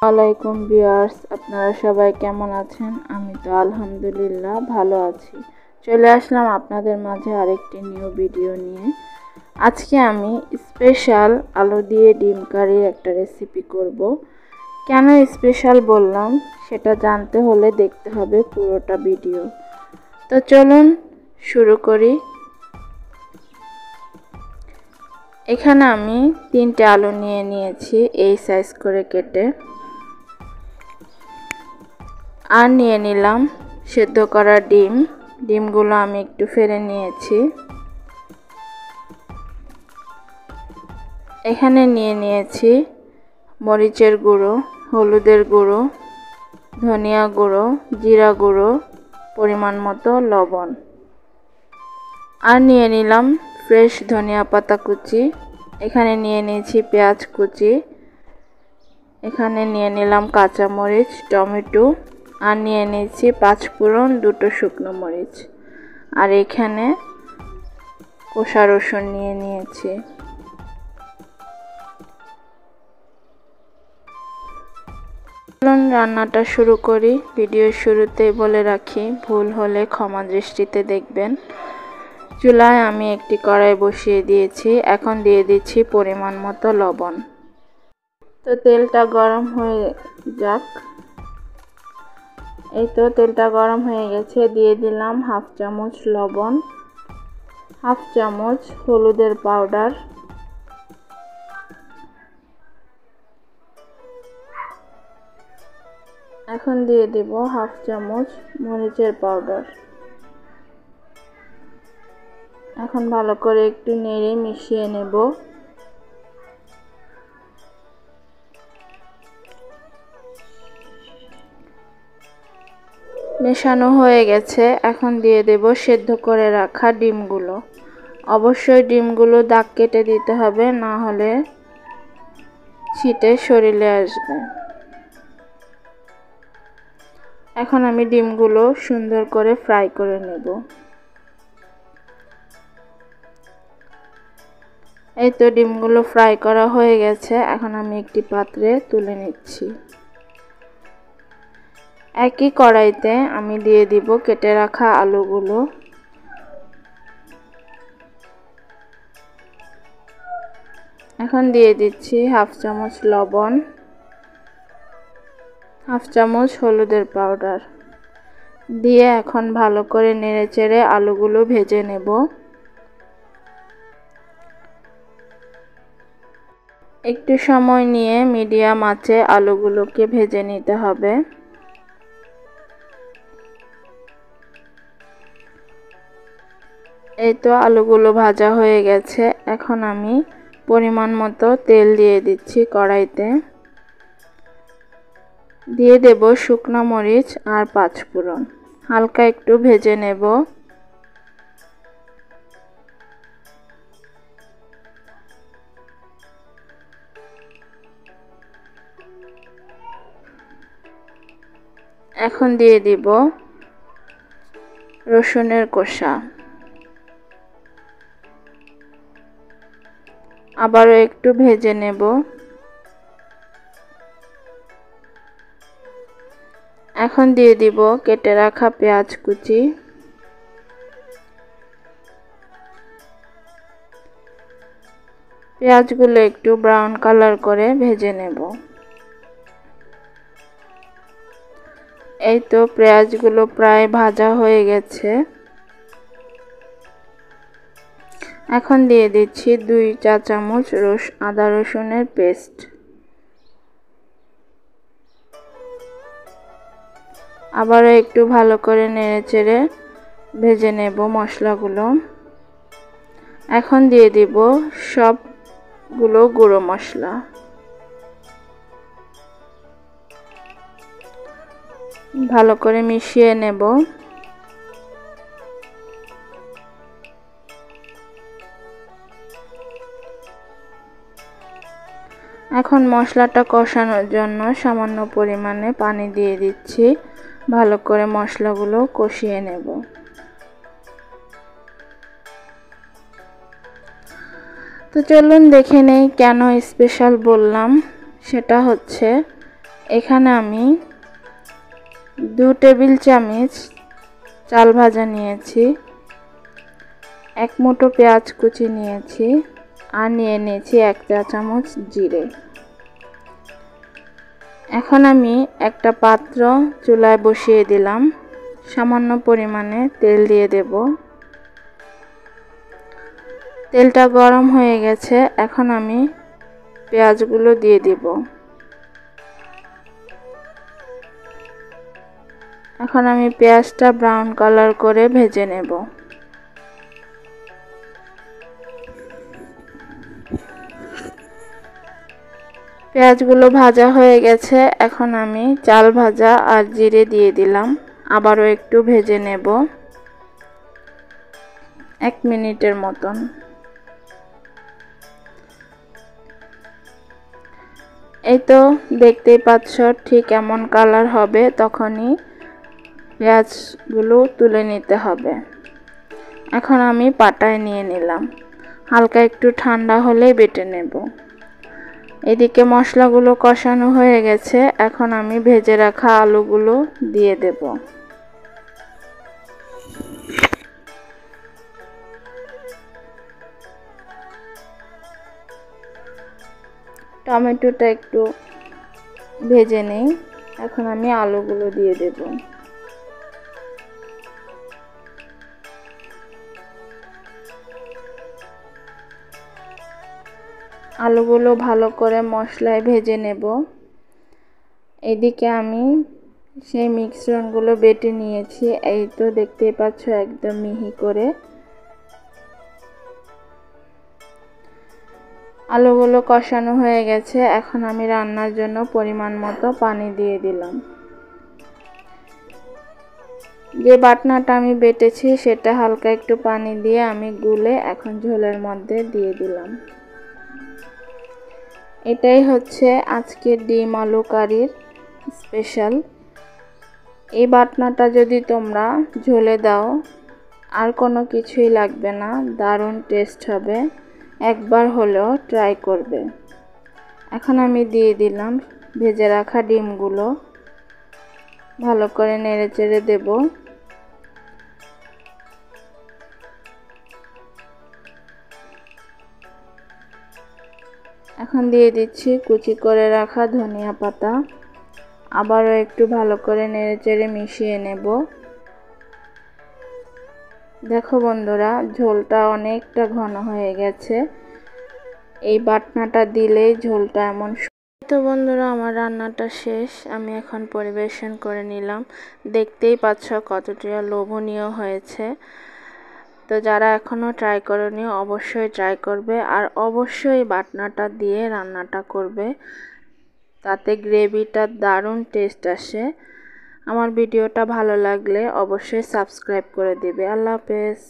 আলাইকুম ভিউয়ার্স, আপনারা সবাই কেমন আছেন? আমি তো আলহামদুলিল্লাহ ভালো আছি। চলে আসলাম আপনাদের মাঝে আরেকটি নিউ ভিডিও নিয়ে। আজকে আমি স্পেশাল আলু দিয়ে ডিম কারির একটা রেসিপি করব। কেন স্পেশাল বললাম সেটা জানতে হলে দেখতে হবে পুরোটা ভিডিও। তো চলুন শুরু করি। এখানে আমি 3টে আলু নিয়ে নিয়েছি এই সাইজ করে কেটে। আর নিয়ে নিলাম সেদ্ধ করা ডিমগুলো আমি একটু ফেলে নিয়েছি। এখানে নিয়ে নিয়েছি মরিচের গুঁড়ো, হলুদের গুঁড়ো, ধনিয়া গুঁড়ো, জিরা গুঁড়ো, পরিমাণ মতো লবণ। আর নিয়ে নিলাম ফ্রেশ ধনিয়া পাতা কুচি। এখানে নিয়ে নিয়েছি পেঁয়াজ কুচি। এখানে নিয়ে নিলাম কাঁচামরিচ, টমেটো। আর নিয়ে নিয়েছি 5 ফোড়ন, 2টো শুকনো মরিচ। আর এখানে কষা রসুন নিয়ে নিয়েছি। চলুন রান্নাটা শুরু করি। ভিডিওর শুরুতেই বলে রাখি, ভুল হলে ক্ষমা দৃষ্টিতে দেখবেন। চুলায় আমি একটি কড়াই বসিয়ে দিয়েছি। এখন দিয়ে দিচ্ছি পরিমাণ মতো লবণ। তো তেলটা গরম হয়ে যাক। এই তো তেলটা গরম হয়ে গেছে। দিয়ে দিলাম 1/2 চামচ লবণ, 1/2 চামচ হলুদের পাউডার, এখন দিয়ে দেব 1/2 চামচ মরিচের পাউডার। এখন ভালো করে একটু নেড়ে মিশিয়ে নেব। মেশানো হয়ে গেছে। এখন দিয়ে দেব সেদ্ধ করে রাখা ডিমগুলো। অবশ্যই ডিমগুলো দাগ কেটে দিতে হবে, না হলে ছিটে শরীরে আসবে। এখন আমি ডিমগুলো সুন্দর করে ফ্রাই করে নেব। এই তো ডিমগুলো ফ্রাই করা হয়ে গেছে। এখন আমি একটি পাত্রে তুলে নিচ্ছি। একই কড়াইতে আমি দিয়ে দিব কেটে রাখা আলুগুলো। এখন দিয়ে দিচ্ছি 1/2 চামচ লবণ, 1/2 চামচ হলুদের পাউডার দিয়ে এখন ভালো করে নেড়েচেড়ে আলুগুলো ভেজে নেব। একটু সময় নিয়ে মিডিয়াম আঁচে আলুগুলোকে ভেজে নিতে হবে। এই তো আলুগুলো ভাজা হয়ে গেছে। এখন আমি পরিমাণ মতো তেল দিয়ে দিচ্ছি কড়াইতে। দিয়ে দেব শুকনো মরিচ আর 5 ফোড়ন। হালকা একটু ভেজে নেব। এখন দিয়ে দিব রসুনের কোষা। আবারও একটু ভেজে নেব। এখন দিয়ে দিব কেটে রাখা পেঁয়াজ কুচি। পেঁয়াজগুলো একটু ব্রাউন কালার করে ভেজে নেব। এই তো পেঁয়াজগুলো প্রায় ভাজা হয়ে গেছে। এখন দিয়ে দিচ্ছি 2 চা চামচ আদা রসুনের পেস্ট। আবারও একটু ভালো করে নেড়েচেড়ে ভেজে নেব মশলাগুলো। এখন দিয়ে দিব সবগুলো গুঁড়ো মশলা। ভালো করে মিশিয়ে নেব। এখন মশলাটা কষানোর জন্য সামান্য পরিমাণে পানি দিয়ে দিচ্ছি। ভালো করে মশলাগুলো কষিয়ে নেব। তো চলুন দেখে নেই কেন স্পেশাল বললাম। সেটা হচ্ছে এখানে আমি 2 টেবিল চামচ চাল ভাজা নিয়েছি, 1 মুঠো পেঁয়াজ কুচি নিয়েছি আর নিয়ে নিয়েছি 1 চা চামচ জিরে। এখন আমি একটা পাত্র চুলায় বসিয়ে দিলাম, সামান্য পরিমাণে তেল দিয়ে দেব। তেলটা গরম হয়ে গেছে, এখন আমি পেঁয়াজগুলো দিয়ে দিব। এখন আমি পেঁয়াজটা ব্রাউন কালার করে ভেজে নেব। পেঁয়াজগুলো ভাজা হয়ে গেছে, এখন আমি চাল ভাজা আর জিরে দিয়ে দিলাম, আবারও একটু ভেজে নেব 1 মিনিটের মতন। এই তো দেখতেই পাচ্ছ ঠিক এমন কালার হবে, তখনই পেঁয়াজগুলো তুলে নিতে হবে। এখন আমি পাটায় নিয়ে নিলাম, হালকা একটু ঠান্ডা হলেই বেটে নেব। এদিকে মশলাগুলো কষানো হয়ে গেছে, এখন আমি ভেজে রাখা আলুগুলো দিয়ে দেব। টমেটোটা একটু ভেজে নেই, এখন আমি আলুগুলো দিয়ে দেব। আলুগুলো ভালো করে মশলায় ভেজে নেব। এদিকে আমি সেই মিশ্রণগুলো বেটে নিয়েছি, এই তো দেখতেই পাচ্ছ একদম মিহি করে। আলুগুলো কষানো হয়ে গেছে, এখন আমি রান্নার জন্য পরিমাণ মতো পানি দিয়ে দিলাম। যে বাটনাটা আমি বেটেছি সেটা হালকা একটু পানি দিয়ে আমি গুলে এখন ঝোলের মধ্যে দিয়ে দিলাম। এটাই হচ্ছে আজকের ডিম আলু কারির স্পেশাল। এই বাটনাটা যদি তোমরা ঝোলে দাও আর কোনো কিছুই লাগবে না, দারুণ টেস্ট হবে, একবার হলেও ট্রাই করবে। এখন আমি দিয়ে দিলাম ভেজে রাখা ডিমগুলো, ভালো করে নেড়েচেড়ে দেব। এখন দিয়ে দিচ্ছি কুচি করে রাখা ধনিয়া পাতা, আবারও একটু ভালো করে নেড়েচেড়ে মিশিয়ে নেব। দেখো বন্ধুরা, ঝোলটা অনেকটা ঘন হয়ে গেছে, এই বাটনাটা দিলেই ঝোলটা এমন। তো বন্ধুরা, আমার রান্নাটা শেষ, আমি এখন পরিবেশন করে নিলাম। দেখতেই পাচ্ছ কতটা লোভনীয় হয়েছে। তো যারা এখনও ট্রাই করনি অবশ্যই ট্রাই করবে, আর অবশ্যই বাটনাটা দিয়ে রান্নাটা করবে, তাতে গ্রেভিটা দারুণ টেস্ট আসে। আমার ভিডিওটা ভালো লাগলে অবশ্যই সাবস্ক্রাইব করে দিবে। আল্লাহ হাফেজ।